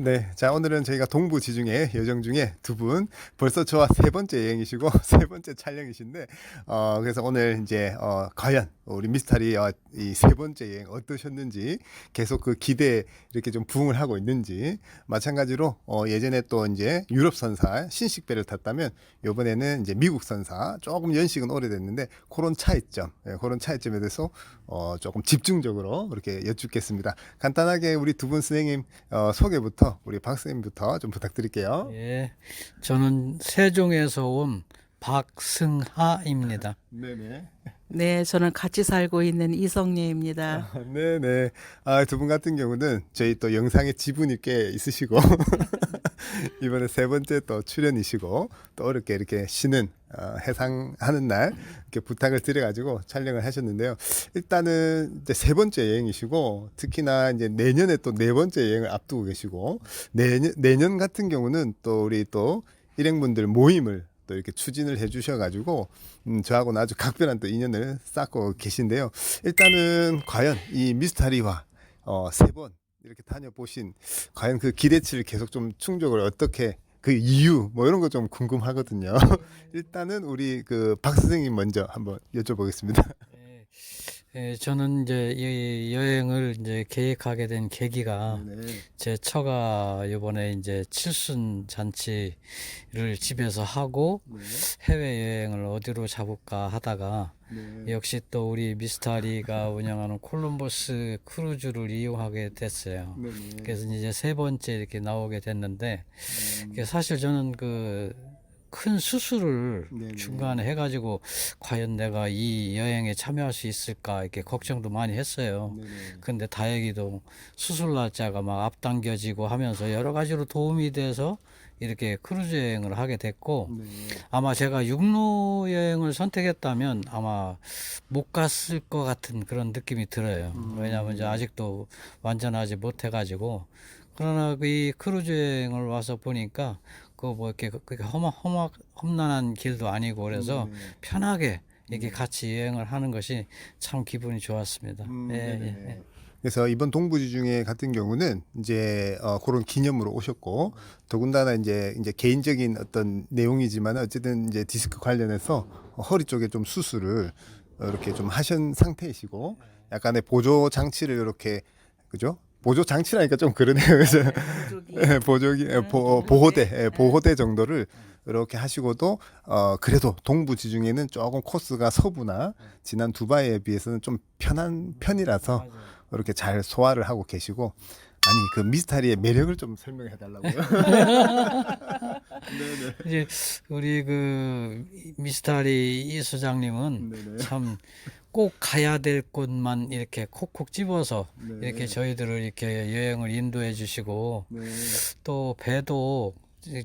네, 자 오늘은 저희가 동부 지중해 여정 중에 두 분 벌써 저와 세 번째 여행이시고 세 번째 촬영이신데 그래서 오늘 이제 과연 우리 미스터리 이 세 번째 여행 어떠셨는지 계속 그 기대에 이렇게 좀 부응을 하고 있는지 마찬가지로 예전에 또 이제 유럽 선사 신식배를 탔다면 이번에는 이제 미국 선사 조금 연식은 오래됐는데 그런 차이점, 그런 차이점에 대해서 조금 집중적으로 이렇게 여쭙겠습니다. 간단하게 우리 두 분 선생님 소개부터 우리 박 선생님부터 좀 부탁드릴게요. 예, 저는 세종에서 온 박승하입니다. 네네. 네, 저는 같이 살고 있는 이성녀입니다. 네네. 두 분 같은 경우는 저희 또 영상에 지분이 꽤 있으시고 이번에 세 번째 또 출연이시고 또 어렵게 이렇게 쉬는 해상하는 날 이렇게 부탁을 드려가지고 촬영을 하셨는데요. 일단은 이제 세 번째 여행이시고 특히나 이제 내년에 또 네 번째 여행을 앞두고 계시고 내년 같은 경우는 또 우리 또 일행분들 모임을 또 이렇게 추진을 해주셔가지고 저하고는 아주 각별한 또 인연을 쌓고 계신데요. 일단은 과연 이 미스터리와 세 번 이렇게 다녀보신 과연 그 기대치를 계속 좀 충족을 어떻게 그 이유 뭐 이런 거 좀 궁금하거든요. 일단은 우리 그 박 선생님 먼저 한번 여쭤보겠습니다. 예, 저는 이제 이 여행을 이제 계획하게 된 계기가 네. 제 처가 이번에 이제 칠순 잔치를 집에서 하고 네. 해외 여행을 어디로 잡을까 하다가 네. 역시 또 우리 미스터리가 운영하는 콜럼버스 크루즈를 이용하게 됐어요. 네. 그래서 이제 세 번째 이렇게 나오게 됐는데 사실 저는 그 큰 수술을 네네. 중간에 해가지고 과연 내가 이 여행에 참여할 수 있을까 이렇게 걱정도 많이 했어요. 네네. 근데 다행히도 수술 날짜가 막 앞당겨지고 하면서 여러 가지로 도움이 돼서 이렇게 크루즈 여행을 하게 됐고 네. 아마 제가 육로 여행을 선택했다면 아마 못 갔을 것 같은 그런 느낌이 들어요. 왜냐하면 이제 아직도 완전하지 못해가지고 그러나 이 크루즈 여행을 와서 보니까 그 뭐 이렇게 그렇게 험난한 길도 아니고 그래서 편하게 이렇게 같이 여행을 하는 것이 참 기분이 좋았습니다. 예, 네네. 예. 그래서 이번 동부지중해 같은 경우는 이제 그런 기념으로 오셨고 더군다나 이제 개인적인 어떤 내용이지만 어쨌든 이제 디스크 관련해서 허리 쪽에 좀 수술을 이렇게 좀 하신 상태이시고 약간의 보조 장치를 이렇게 그죠? 보조 장치라니까 좀 그러네요. 그래서 보호대 정도를 이렇게 하시고도 그래도 동부 지중해는 조금 코스가 서부나 지난 두바이에 비해서는 좀 편한 편이라서 이렇게 잘 소화를 하고 계시고 아니 그 미스터리의 매력을 좀 설명해 달라고요. 네네. 이제 우리 그 미스터리 이 소장님은 네네. 참 꼭 가야 될 곳만 이렇게 콕콕 집어서 네. 이렇게 저희들을 이렇게 여행을 인도해 주시고 네. 또 배도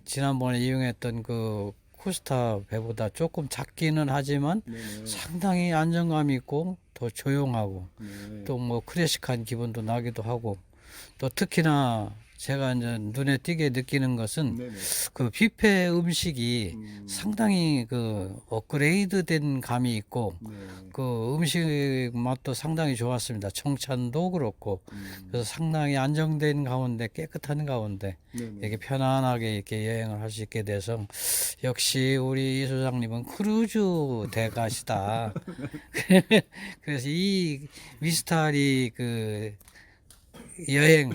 지난번에 이용했던 그 코스타 배보다 조금 작기는 하지만 네네. 상당히 안정감이 있고 더 조용하고 네. 또 뭐 클래식한 기분도 나기도 하고 또 특히나 제가 이제 눈에 띄게 느끼는 것은 네네. 그 뷔페 음식이 상당히 그 업그레이드된 감이 있고 네. 그 음식 맛도 상당히 좋았습니다. 청찬도 그렇고 그래서 상당히 안정된 가운데 깨끗한 가운데 네네. 이렇게 편안하게 이렇게 여행을 할 수 있게 돼서 역시 우리 이 소장님은 크루즈 대가시다. 그래서 이 미스터리 그 여행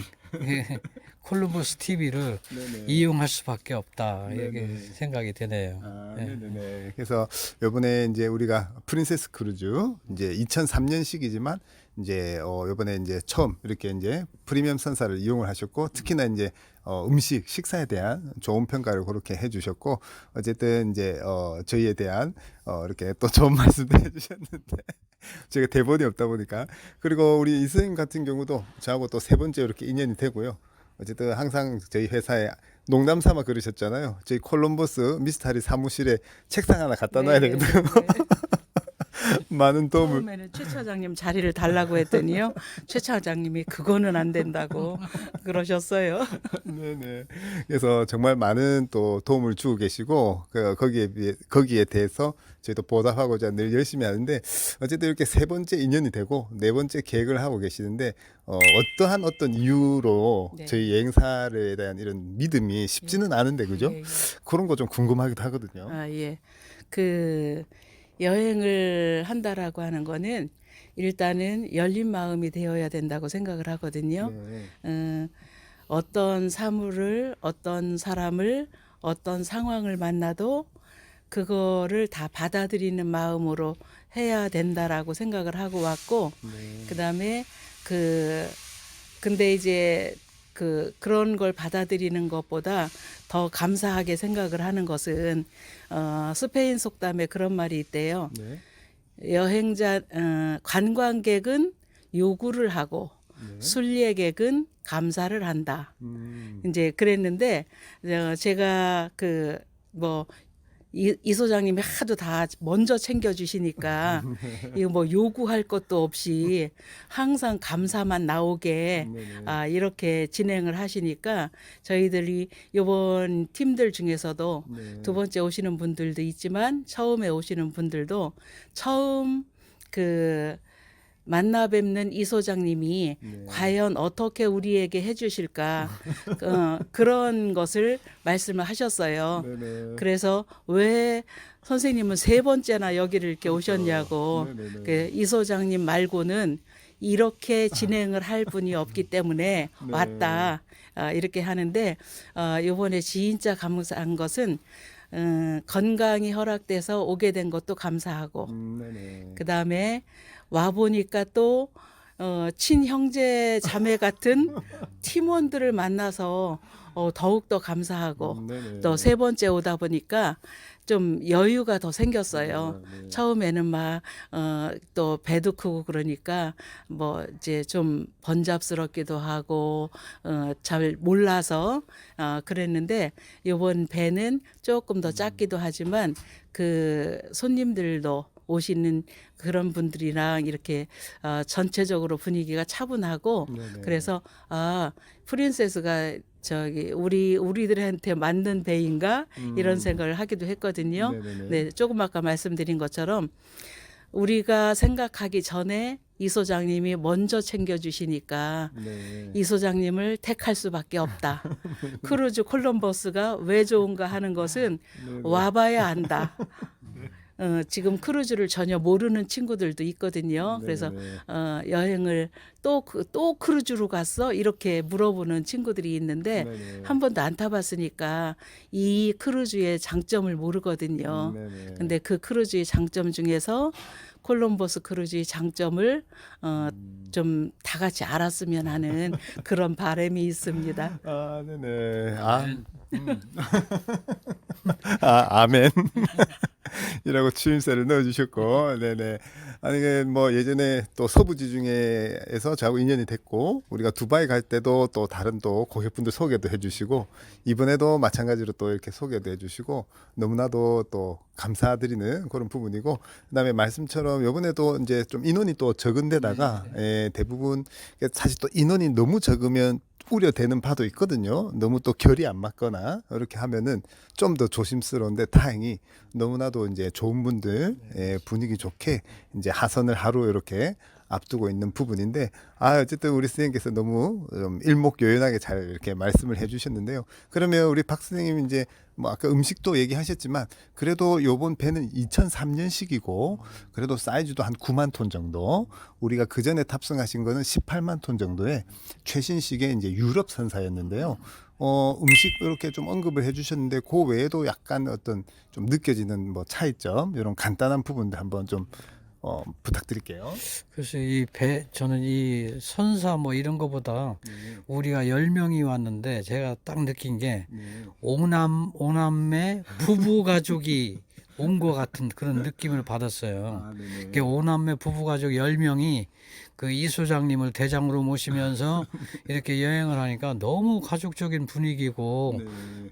콜럼버스 TV를 네네. 이용할 수밖에 없다 이렇게 네네. 생각이 되네요. 예. 네네네. 그래서 이번에 이제 우리가 프린세스 크루즈 이제 2003년식이지만 이제 이번에 이제 처음 이렇게 이제 프리미엄 선사를 이용을 하셨고 특히나 이제 음식 식사에 대한 좋은 평가를 그렇게 해주셨고 어쨌든 이제 저희에 대한 이렇게 또 좋은 말씀도 해주셨는데 제가 대본이 없다 보니까 그리고 우리 이 선생님 같은 경우도 저하고 또 세 번째 이렇게 인연이 되고요. 어쨌든 항상 저희 회사에 농담 삼아 그러셨잖아요. 저희 콜럼버스 미스터리 사무실에 책상 하나 갖다 놔야 되거든요. 많은 도움을 처음에는 최 차장님 자리를 달라고 했더니요. 최 차장님이 그거는 안 된다고 그러셨어요. 네네. 그래서 정말 많은 또 도움을 주고 계시고 거기에 대해서 저희도 보답하고자 늘 열심히 하는데 어쨌든 이렇게 세 번째 인연이 되고 네 번째 계획을 하고 계시는데 어떠한 어떤 이유로 네. 저희 여행사에 대한 이런 믿음이 쉽지는 않은데 그죠? 예, 예. 그런 거 좀 궁금하기도 하거든요. 아, 예. 그 여행을 한다라고 하는 거는 일단은 열린 마음이 되어야 된다고 생각을 하거든요. 네. 어떤 사물을, 어떤 사람을, 어떤 상황을 만나도 그거를 다 받아들이는 마음으로 해야 된다라고 생각을 하고 왔고, 네. 그다음에 근데 이제 그런 걸 받아들이는 것보다 더 감사하게 생각을 하는 것은 스페인 속담에 그런 말이 있대요. 네. 관광객은 요구를 하고 네. 순례객은 감사를 한다. 음. 이제 그랬는데 제가 이 소장님이 하도 다 먼저 챙겨주시니까 이거 뭐 요구할 것도 없이 항상 감사만 나오게 네네. 이렇게 진행을 하시니까 저희들이 이번 팀들 중에서도 네. 두 번째 오시는 분들도 있지만 처음에 오시는 분들도 처음 만나 뵙는 이 소장님이 네. 과연 어떻게 우리에게 해주실까 그런 것을 말씀을 하셨어요. 네네. 그래서 왜 선생님은 세 번째나 여기를 이렇게 오셨냐고. 네네네. 이 소장님 말고는 이렇게 진행을 할 분이 없기 때문에 네. 왔다. 이렇게 하는데 이번에 진짜 감사한 것은 건강이 허락돼서 오게 된 것도 감사하고 네네. 그다음에 와 보니까 또 친형제 자매 같은 팀원들을 만나서 더욱더 감사하고 네네. 또 세 번째 오다 보니까 좀 여유가 더 생겼어요. 네. 처음에는 막 또 배도 크고 그러니까 뭐 이제 좀 번잡스럽기도 하고 잘 몰라서 그랬는데 이번 배는 조금 더 작기도 하지만 그 손님들도 오시는 그런 분들이랑 이렇게 전체적으로 분위기가 차분하고 네네. 그래서 프린세스가 우리들한테 맞는 배인가 이런 생각을 하기도 했거든요. 네네네. 네, 조금 아까 말씀드린 것처럼 우리가 생각하기 전에 이 소장님이 먼저 챙겨주시니까 네. 이 소장님을 택할 수밖에 없다. 크루즈 콜럼버스가 왜 좋은가 하는 것은 네네. 와봐야 안다. 지금 크루즈를 전혀 모르는 친구들도 있거든요. 그래서 네네. 여행을 또 크루즈로 갔어? 이렇게 물어보는 친구들이 있는데 네네. 한 번도 안 타봤으니까 이 크루즈의 장점을 모르거든요. 네네. 근데 그 크루즈의 장점 중에서 콜럼버스 크루즈의 장점을 좀 다 같이 알았으면 하는 그런 바람이 있습니다. 네네. 아멘. 이라고 추임새를 넣어주셨고, 네네. 아니, 뭐, 예전에 또 서부지중해에서 저하고 인연이 됐고, 우리가 두바이 갈 때도 또 다른 또 고객분들 소개도 해주시고, 이번에도 마찬가지로 또 이렇게 소개도 해주시고, 너무나도 또 감사드리는 그런 부분이고, 그 다음에 말씀처럼 요번에도 이제 좀 인원이 또 적은 데다가, 대부분, 사실 또 인원이 너무 적으면 우려되는 바도 있거든요. 너무 또 결이 안 맞거나 이렇게 하면은 좀 더 조심스러운데 다행히 너무나도 이제 좋은 분들 분위기 좋게 이제 하선을 하루 이렇게 앞두고 있는 부분인데 어쨌든 우리 선생님께서 너무 좀 일목요연하게 잘 이렇게 말씀을 해주셨는데요. 그러면 우리 박 선생님 이제 뭐 아까 음식도 얘기하셨지만 그래도 요번 배는 2003년식이고 그래도 사이즈도 한 9만 톤 정도 우리가 그 전에 탑승하신 거는 18만 톤 정도의 최신식의 이제 유럽 선사였는데요. 음식 이렇게 좀 언급을 해주셨는데 그 외에도 약간 어떤 좀 느껴지는 뭐 차이점 이런 간단한 부분들 한번 좀 부탁드릴게요. 그래서 저는 이 선사 뭐 이런 거보다 우리가 10명이 왔는데 제가 딱 느낀 게 오남매 부부 가족이 온 것 같은 그런 느낌을 받았어요. 아, 네네. 이게 오남매 부부가족 10명이 그 이 소장님을 대장으로 모시면서 이렇게 여행을 하니까 너무 가족적인 분위기고 네.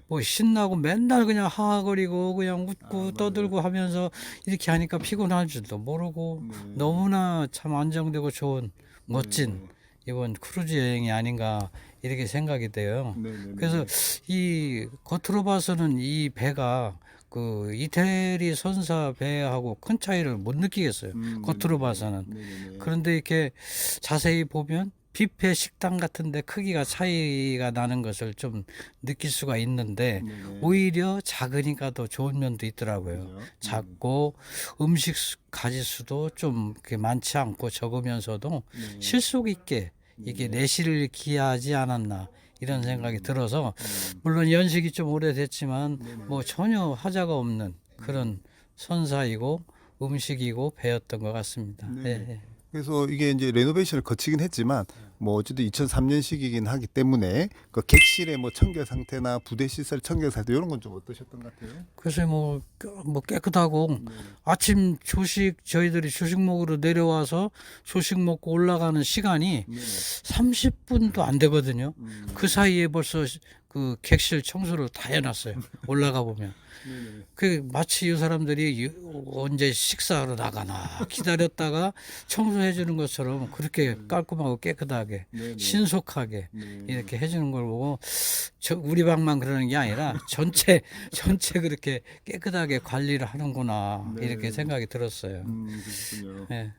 뭐 신나고 맨날 그냥 하하거리고 그냥 웃고 맞아요. 떠들고 하면서 이렇게 하니까 피곤할 줄도 모르고 네. 너무나 참 안정되고 좋은 멋진 네. 이번 크루즈 여행이 아닌가 이렇게 생각이 돼요. 네네네. 그래서 이 겉으로 봐서는 이 배가 그 이태리 선사 배하고 큰 차이를 못 느끼겠어요. 겉으로 봐서는. 네네네. 그런데 이렇게 자세히 보면 뷔페 식당 같은데 크기가 차이가 나는 것을 좀 느낄 수가 있는데 네네. 오히려 작으니까 더 좋은 면도 있더라고요. 그죠? 작고 음식 가짓수도 좀 그렇게 많지 않고 적으면서도 네. 실속 있게 이게 내실을 기하지 않았나 이런 생각이 들어서 물론 연식이 좀 오래됐지만 뭐 전혀 하자가 없는 그런 선사이고 음식이고 배였던 것 같습니다. 네. 예. 그래서 이게 이제 레노베이션을 거치긴 했지만 뭐 어쨌든 2003년식이긴 하기 때문에 그 객실의 뭐 청결 상태나 부대 시설 청결 상태 이런 건 좀 어떠셨던 것 같아요? 그래서 뭐 깨끗하고 아침 조식 저희들이 조식 먹으러 내려와서 조식 먹고 올라가는 시간이 30분도 안 되거든요. 그 사이에 벌써 그 객실 청소를 다 해놨어요. 올라가 보면. 그 마치 이 사람들이 언제 식사하러 나가나 기다렸다가 청소해 주는 것처럼 그렇게 깔끔하고 깨끗하게 신속하게 이렇게 해주는 걸 보고 우리 방만 그러는 게 아니라 전체 그렇게 깨끗하게 관리를 하는구나 이렇게 생각이 들었어요. 그렇군요. 예.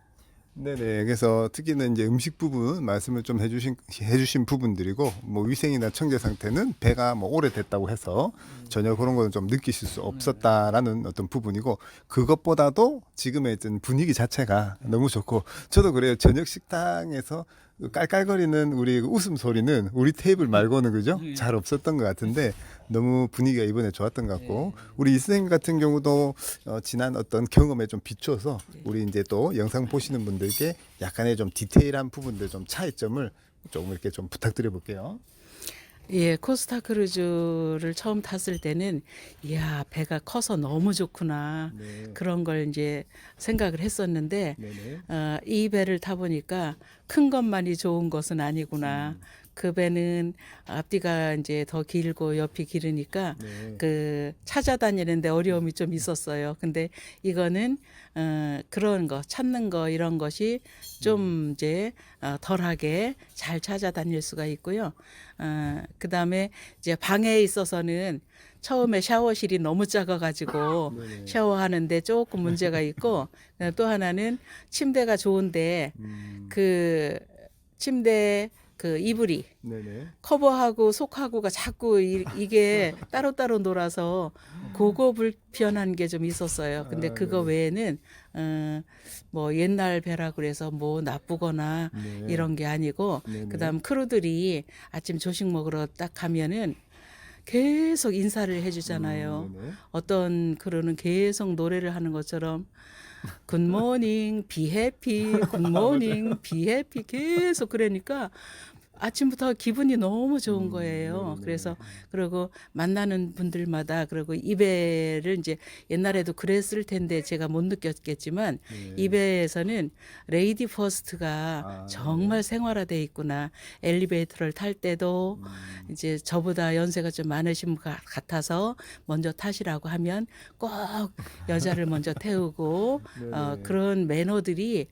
네네. 그래서 특히는 이제 음식 부분 말씀을 좀 해주신 부분들이고 뭐 위생이나 청결 상태는 배가 뭐 오래됐다고 해서 전혀 그런 거는 좀 느끼실 수 없었다라는 어떤 부분이고 그것보다도 지금의 어떤 분위기 자체가 너무 좋고 저도 그래요. 저녁 식당에서 깔깔거리는 우리 웃음 소리는 우리 테이블 말고는 그죠? 잘 없었던 것 같은데 너무 분위기가 이번에 좋았던 것 같고 우리 이 선생님 같은 경우도 지난 어떤 경험에 좀 비추어서 우리 이제 또 영상 보시는 분들께 약간의 좀 디테일한 부분들 좀 차이점을 조금 이렇게 좀 부탁드려 볼게요. 예, 코스타 크루즈를 처음 탔을 때는 이야, 배가 커서 너무 좋구나. 네. 그런 걸 이제 생각을 했었는데 네네. 이 배를 타보니까 큰 것만이 좋은 것은 아니구나. 그 배는 앞뒤가 이제 더 길고 옆이 길으니까 네. 그 찾아다니는데 어려움이 좀 있었어요. 근데 이거는 그런 거 찾는 거 이런 것이 좀 이제 덜하게 잘 찾아다닐 수가 있고요. 그다음에 이제 방에 있어서는 처음에 샤워실이 너무 작아가지고 샤워하는데 조금 문제가 있고 또 하나는 침대가 좋은데 그 침대 그 이불이 네네. 커버하고 속하고가 자꾸 이게 따로따로 놀아서 그거 불편한 게 좀 있었어요. 근데 그거 외에는 뭐 옛날 배라 그래서 뭐 나쁘거나 네. 이런 게 아니고 네네. 그다음 크루들이 아침 조식 먹으러 딱 가면은 계속 인사를 해주잖아요. 네네. 어떤 크루는 계속 노래를 하는 것처럼 굿모닝 비해피 굿모닝 비해피 계속 그러니까 아침부터 기분이 너무 좋은 거예요. 네네. 그래서 그리고 만나는 분들마다 그리고 이 배를 이제 옛날에도 그랬을 텐데 제가 못 느꼈겠지만 이 배에서는 레이디 퍼스트가 정말 생활화돼 있구나. 엘리베이터를 탈 때도 이제 저보다 연세가 좀 많으신 분 같아서 먼저 타시라고 하면 꼭 여자를 먼저 태우고 그런 매너들이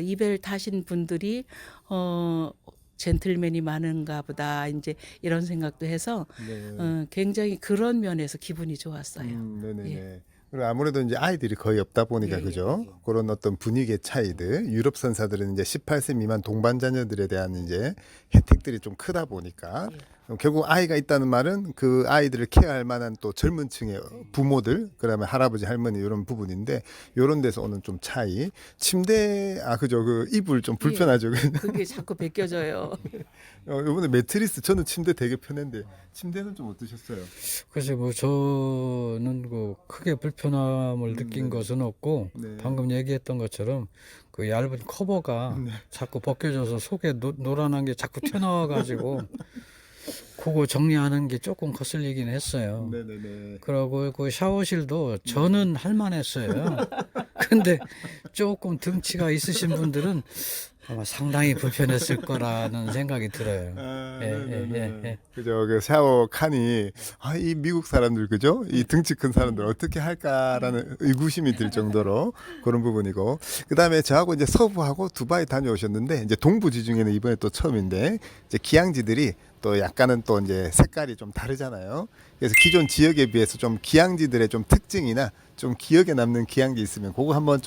이 배를 타신 분들이 젠틀맨이 많은가 보다 이제 이런 생각도 해서 굉장히 그런 면에서 기분이 좋았어요. 네네네. 그리고 아무래도 이제 아이들이 거의 없다 보니까 그죠? 그런 어떤 분위기의 차이들, 유럽 선사들은 이제 18세 미만 동반 자녀들에 대한 이제 혜택들이 좀 크다 보니까 결국 아이가 있다는 말은 그 아이들을 케어할 만한 또 젊은 층의 부모들, 그다음에 할아버지 할머니 이런 부분인데 이런 데서 오는 좀 차이. 침대 그죠? 그 이불 좀 불편하죠. 그게 자꾸 벗겨져요. 이번에 매트리스 저는 침대 되게 편한데 침대는 좀 어떠셨어요? 그래서 뭐 저는 그 크게 불편함을 느낀 것은 없고 네. 방금 얘기했던 것처럼 그 얇은 커버가 자꾸 벗겨져서 속에 노란한 게 자꾸 튀어나와 가지고 그거 정리하는 게 조금 거슬리긴 했어요. 네네네. 그러고 그 샤워실도 저는 할 만했어요. 근데 조금 등치가 있으신 분들은 아마 상당히 불편했을 거라는 생각이 들어요. 아, 예, 네네네. 예, 예. 그죠. 그 샤워 칸이 이 미국 사람들 그죠? 이 등치 큰 사람들 어떻게 할까라는 의구심이 들 정도로 그런 부분이고 그다음에 저하고 이제 서부하고 두바이 다녀오셨는데 이제 동부지 중에는 이번에 또 처음인데 이제 기항지들이 또 약간은 또 이제 색깔이 좀 다르잖아요. 그래서 기존 지역에 비해서 좀 기항지들의 좀 특징이나 좀 기억에 남는 기항지 있으면 그거 한번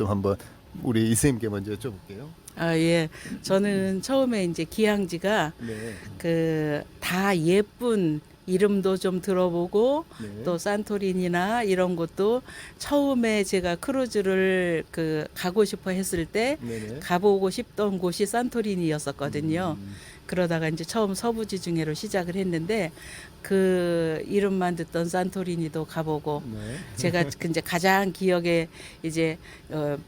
우리 이스님께 먼저 여쭤볼게요. 아, 예. 저는 처음에 이제 기항지가 네. 그 다 예쁜 이름도 좀 들어보고 네. 또 산토리니나 이런 것도 처음에 제가 크루즈를 그 가고 싶어 했을 때 네네. 가보고 싶던 곳이 산토리니였었거든요. 음. 그러다가 이제 처음 서부지중해로 시작을 했는데 그 이름만 듣던 산토리니도 가보고 네. 제가 이제 가장 기억에 이제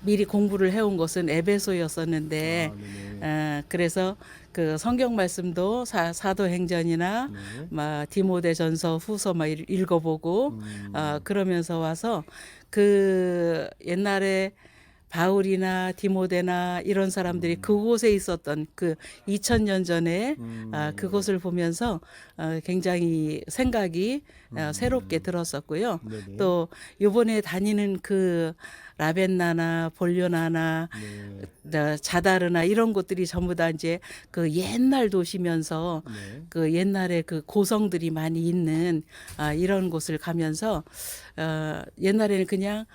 미리 공부를 해온 것은 에베소였었는데 네네. 그래서 그 성경 말씀도 사도행전이나 네. 막 디모데전서 후서 막 읽어보고 음. 그러면서 와서 그 옛날에 바울이나 디모데나 이런 사람들이 그곳에 있었던 그 2000년 전에 그곳을 보면서 굉장히 생각이 새롭게 들었었고요. 네네. 또 요번에 다니는 그 라벤나나 볼료나나 자다르나 이런 곳들이 전부 다 이제 그 옛날 도시면서 네. 그 옛날에 그 고성들이 많이 있는 이런 곳을 가면서 옛날에는 그냥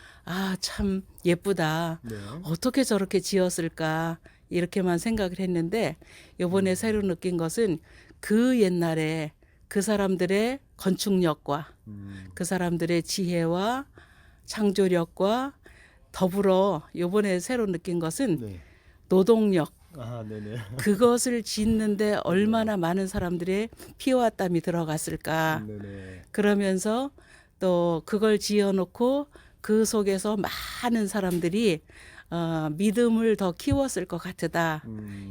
참 예쁘다. 네. 어떻게 저렇게 지었을까 이렇게만 생각을 했는데 요번에 새로 느낀 것은 그 옛날에 그 사람들의 건축력과 그 사람들의 지혜와 창조력과 더불어 요번에 새로 느낀 것은 네. 노동력 네네. 그것을 짓는데 얼마나 많은 사람들의 피와 땀이 들어갔을까. 네네. 그러면서 또 그걸 지어놓고 그 속에서 많은 사람들이 믿음을 더 키웠을 것 같다.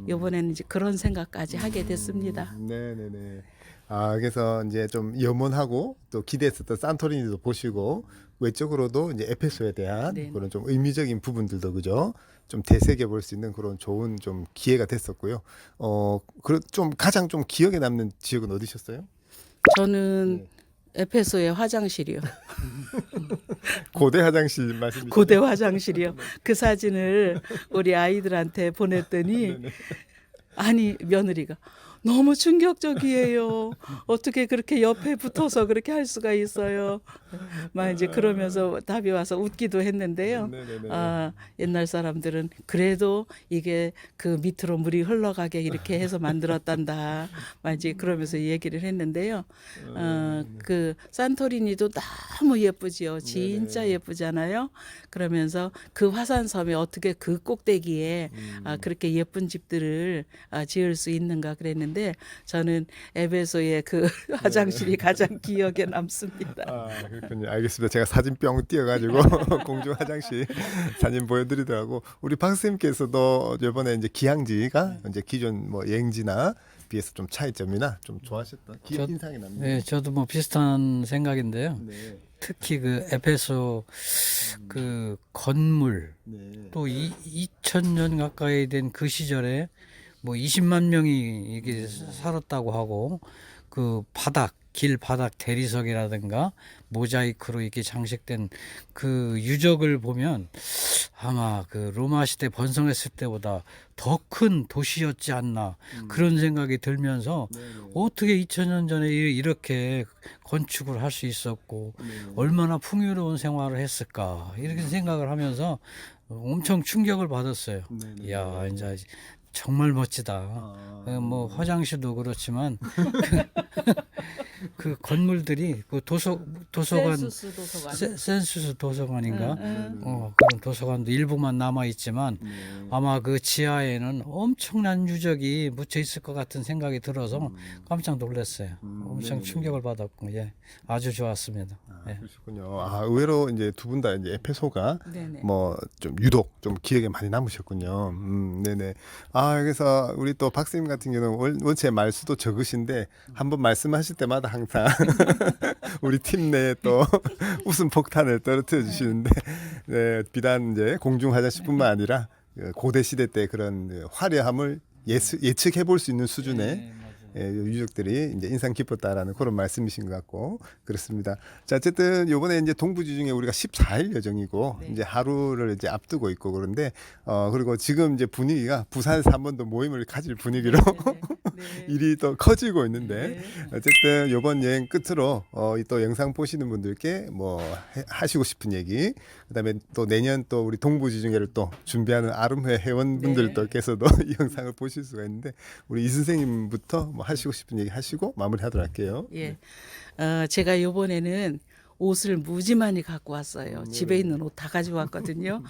이번에는 이제 그런 생각까지 하게 됐습니다. 네네네. 그래서 이제 좀 염원하고 또 기대했었던 산토리니도 보시고 외적으로도 이제 에페소에 대한 네네. 그런 좀 의미적인 부분들도 그죠? 좀 되새겨 볼 수 있는 그런 좋은 좀 기회가 됐었고요. 좀 가장 좀 기억에 남는 지역은 어디셨어요? 저는 에페소의 화장실이요. 고대 화장실 말씀이시죠? 고대 화장실이요. 그 사진을 우리 아이들한테 보냈더니 아니 며느리가 너무 충격적이에요. 어떻게 그렇게 옆에 붙어서 그렇게 할 수가 있어요. 막 이제 그러면서 답이 와서 웃기도 했는데요. 네네네. 옛날 사람들은 그래도 이게 그 밑으로 물이 흘러가게 이렇게 해서 만들었단다. 막 이제 그러면서 얘기를 했는데요. 그 산토리니도 너무 예쁘지요. 진짜 예쁘잖아요. 그러면서 그 화산섬에 어떻게 그 꼭대기에 그렇게 예쁜 집들을 지을 수 있는가 그랬는데 저는 에베소의 그 화장실이 가장 기억에 남습니다. 그렇군요. 알겠습니다. 제가 사진 뿅 띄어가지고 공주 화장실 사진 보여드리더라고. 우리 박 선생님께서도 이번에 이제 기항지가 이제 기존 뭐 여행지나 비해서 좀 차이점이나 좀 좋아하셨던 인상이 남는. 네, 저도 뭐 비슷한 생각인데요. 네. 특히 그 에페소 그 건물 네. 또 2000년 가까이 된 그 시절에 뭐 20만 명이 이게 살았다고 하고 그 길 바닥 대리석이라든가 모자이크로 이렇게 장식된 그 유적을 보면 아마 그 로마 시대 번성했을 때보다 더 큰 도시였지 않나 그런 생각이 들면서 어떻게 2000년 전에 이렇게 건축을 할 수 있었고 얼마나 풍요로운 생활을 했을까 이렇게 생각을 하면서 엄청 충격을 받았어요. 이야, 이제 정말 멋지다. 뭐 화장실도 그렇지만 그 건물들이 그 도서관 센수스 도서관. 센수스 도서관인가 그런 도서관도 일부만 남아 있지만 아마 그 지하에는 엄청난 유적이 묻혀 있을 것 같은 생각이 들어서 깜짝 놀랐어요. 엄청 충격을 받았고 예, 아주 좋았습니다. 예. 그러시군요. 의외로 이제 두 분 다 이제 에페소가 네네. 뭐 좀 유독 좀 기억에 많이 남으셨군요. 네네. 그래서 우리 또 박사님 같은 경우는 원체 말수도 적으신데 한번 말씀하실 때마다 항상 우리 팀 내에 또 웃음 폭탄을 떨어뜨려 주시는데 네, 비단 이제 공중 화장실뿐만 아니라 고대 시대 때 그런 화려함을 예측해 볼 수 있는 수준의 네, 맞아요. 유적들이 이제 인상 깊었다라는 그런 말씀이신 것 같고 그렇습니다. 자, 어쨌든 요번에 이제 동부지 중에 우리가 14일 예정이고 네. 이제 하루를 이제 앞두고 있고 그런데 그리고 지금 이제 분위기가 부산에서 한 번 더 모임을 가질 분위기로 네. 일이 또 커지고 있는데 네. 어쨌든 이번 여행 끝으로 또 영상 보시는 분들께 뭐 하시고 싶은 얘기 그다음에 또 내년 또 우리 동부지중해를 또 준비하는 아름회 회원분들께서도 이 영상을 보실 수가 있는데 우리 이 선생님부터 뭐 하시고 싶은 얘기 하시고 마무리하도록 할게요. 예. 제가 요번에는 옷을 무지 많이 갖고 왔어요. 집에 있는 옷 다 가지고 왔거든요.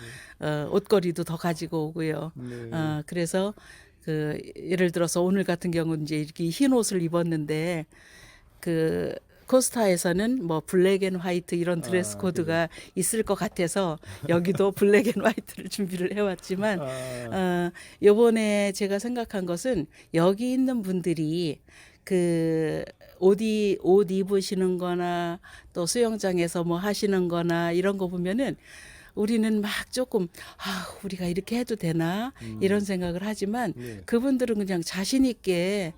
옷걸이도 더 가지고 오고요. 네. 그래서 그 예를 들어서 오늘 같은 경우는 이제 이렇게 흰 옷을 입었는데 그 코스타에서는 뭐 블랙 앤 화이트 이런 드레스 코드가 있을 것 같아서 여기도 블랙 앤 화이트를 준비를 해왔지만 요번에 제가 생각한 것은 여기 있는 분들이 그 옷 입으시는 거나 또 수영장에서 뭐 하시는 거나 이런 거 보면은 우리는 막 조금 우리가 이렇게 해도 되나 이런 생각을 하지만 네. 그분들은 그냥 자신 있게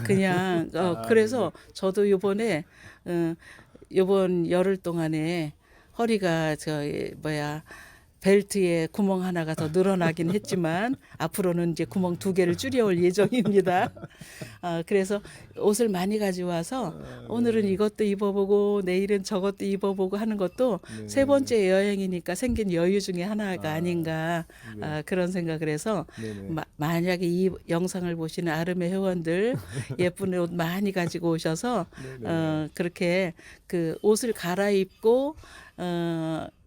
그냥 그래서 저도 요번에 요번 열흘 동안에 허리가 벨트에 구멍 하나가 더 늘어나긴 했지만 앞으로는 이제 구멍 2개를 줄여올 예정입니다. 그래서 옷을 많이 가져와서 오늘은 이것도 입어보고 내일은 저것도 입어보고 하는 것도 네. 세 번째 여행이니까 생긴 여유 중에 하나가 아닌가 그런 생각을 해서 네네. 만약에 이 영상을 보시는 아름의 회원들 예쁜 옷 많이 가지고 오셔서 그렇게 그 옷을 갈아입고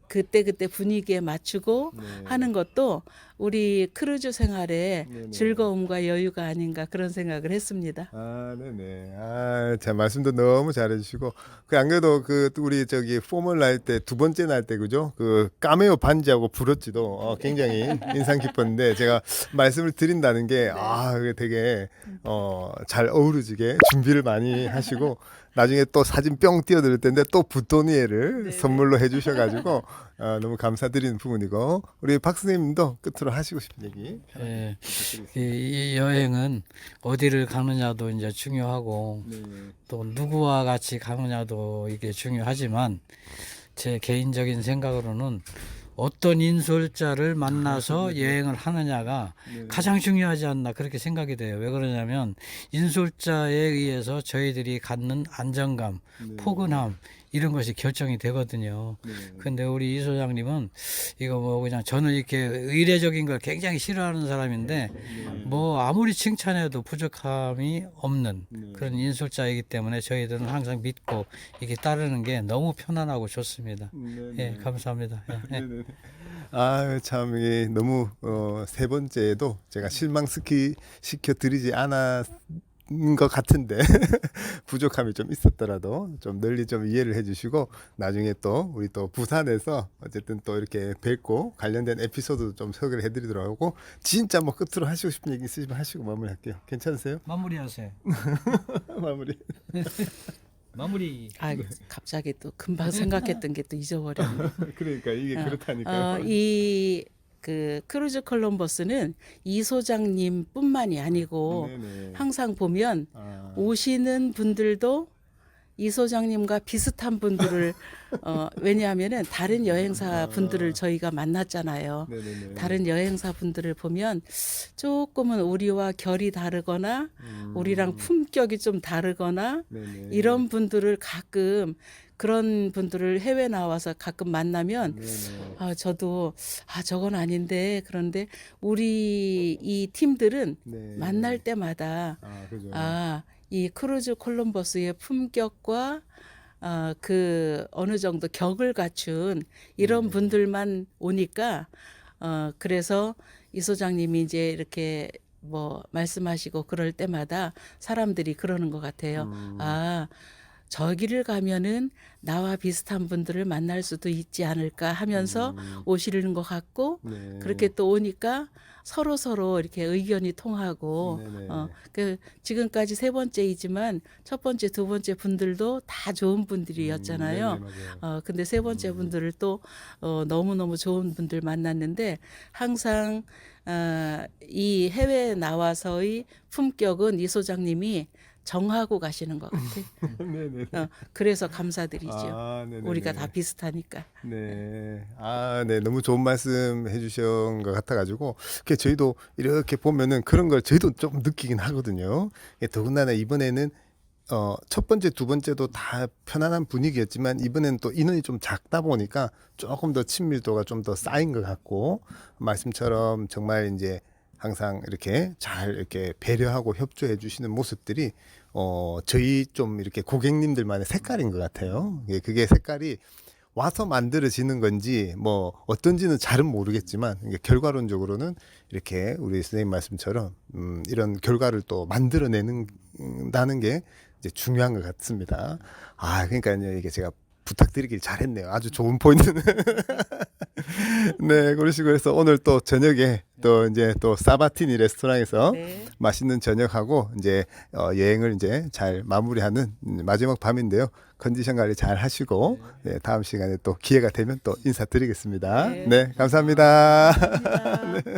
그때 분위기에 맞추고 네. 하는 것도 우리 크루즈 생활의 네네. 즐거움과 여유가 아닌가 그런 생각을 했습니다. 네네. 제 말씀도 너무 잘해주시고 안 그래도 또 우리 저기 포멀 날 때 두 번째 날 때 그죠? 그 까메오 반지하고 브로치도 굉장히 인상 깊었는데 제가 말씀을 드린다는 게 그게 되게 잘 어우러지게 준비를 많이 하시고 나중에 또 사진 뿅 띄워드릴 텐데 또 부토니에를 선물로 해주셔가지고 너무 감사드리는 부분이고 우리 박 선생님도 끝으로 하시고 싶은 얘기 예, 부탁드리겠습니다. 이 여행은 어디를 가느냐도 이제 중요하고 네. 또 누구와 같이 가느냐도 이게 중요하지만 제 개인적인 생각으로는 어떤 인솔자를 만나서 여행을 하느냐가 가장 중요하지 않나 그렇게 생각이 돼요. 왜 그러냐면 인솔자에 의해서 저희들이 갖는 안정감, 포근함 이런 것이 결정이 되거든요. 근데 우리 이 소장님은 이거 뭐 그냥 저는 이렇게 의례적인 걸 굉장히 싫어하는 사람인데 뭐 아무리 칭찬해도 부족함이 없는 그런 인솔자이기 때문에 저희들은 항상 믿고 이게 따르는 게 너무 편안하고 좋습니다. 예, 감사합니다. 예. 네네. 참 이게 너무 세 번째에도 제가 실망시켜 드리지 않았는 것 같은데 부족함이 좀 있었더라도 좀 널리 좀 이해를 해주시고 나중에 또 우리 또 부산에서 어쨌든 또 이렇게 뵙고 관련된 에피소드 좀 소개를 해드리도록 하고 진짜 뭐 끝으로 하시고 싶은 얘기 있으시면 하시고 마무리할게요. 괜찮으세요? 마무리하세요. 마무리. 마무리. 갑자기 또 금방 생각했던 게 또 잊어버렸네. 그러니까 이게 그렇다니까요. 이 그 크루즈 콜럼버스는 이 소장님뿐만이 아니고 네네. 항상 보면 아. 오시는 분들도 이 소장님과 비슷한 분들을 왜냐하면은 다른 여행사 분들을 저희가 만났잖아요. 네네네. 다른 여행사 분들을 보면 조금은 우리와 결이 다르거나 우리랑 품격이 좀 다르거나 네네. 이런 분들을 가끔 그런 분들을 해외 나와서 가끔 만나면 네네. 저도 저건 아닌데 그런데 우리 이 팀들은 네. 만날 때마다 그죠. 이 크루즈 콜럼버스의 품격과 그 어느 정도 격을 갖춘 이런 분들만 오니까 그래서 이 소장님이 이제 이렇게 뭐 말씀하시고 그럴 때마다 사람들이 그러는 것 같아요. 저기를 가면은 나와 비슷한 분들을 만날 수도 있지 않을까 하면서 오시는 것 같고 네. 그렇게 또 오니까 서로 이렇게 의견이 통하고 네네. 그 지금까지 세 번째이지만 첫 번째, 두 번째 분들도 다 좋은 분들이었잖아요. 네네, 맞아요. 근데 세 번째 분들을 또 너무너무 좋은 분들 만났는데 항상 이 해외에 나와서의 품격은 이 소장님이 정하고 가시는 것 같아요. 네네. 그래서 감사드리죠. 아, 네네네. 우리가 다 비슷하니까. 네. 아, 네. 너무 좋은 말씀 해주신 것 같아가지고, 저희도 이렇게 보면은 그런 걸 저희도 좀 느끼긴 하거든요. 더군다나 이번에는, 첫 번째, 두 번째도 다 편안한 분위기였지만, 이번에는 또 인원이 좀 작다 보니까 조금 더 친밀도가 좀 더 쌓인 것 같고, 말씀처럼 정말 이제 항상 이렇게 잘 이렇게 배려하고 협조해 주시는 모습들이, 저희 좀 이렇게 고객님들만의 색깔인 것 같아요. 그게 색깔이 와서 만들어지는 건지 뭐 어떤지는 잘은 모르겠지만 이게 결과론적으로는 이렇게 우리 선생님 말씀처럼 이런 결과를 또 만들어내는다는 게 이제 중요한 것 같습니다. 아, 그러니까 이게 제가 부탁드리길 잘했네요. 아주 좋은 포인트는. 네, 그러시고 해서 오늘 또 저녁에 또 이제 또 사바티니 레스토랑에서 네. 맛있는 저녁하고 이제 여행을 이제 잘 마무리하는 마지막 밤인데요. 컨디션 관리 잘 하시고 네, 다음 시간에 또 기회가 되면 또 인사드리겠습니다. 네. 네, 감사합니다. 감사합니다.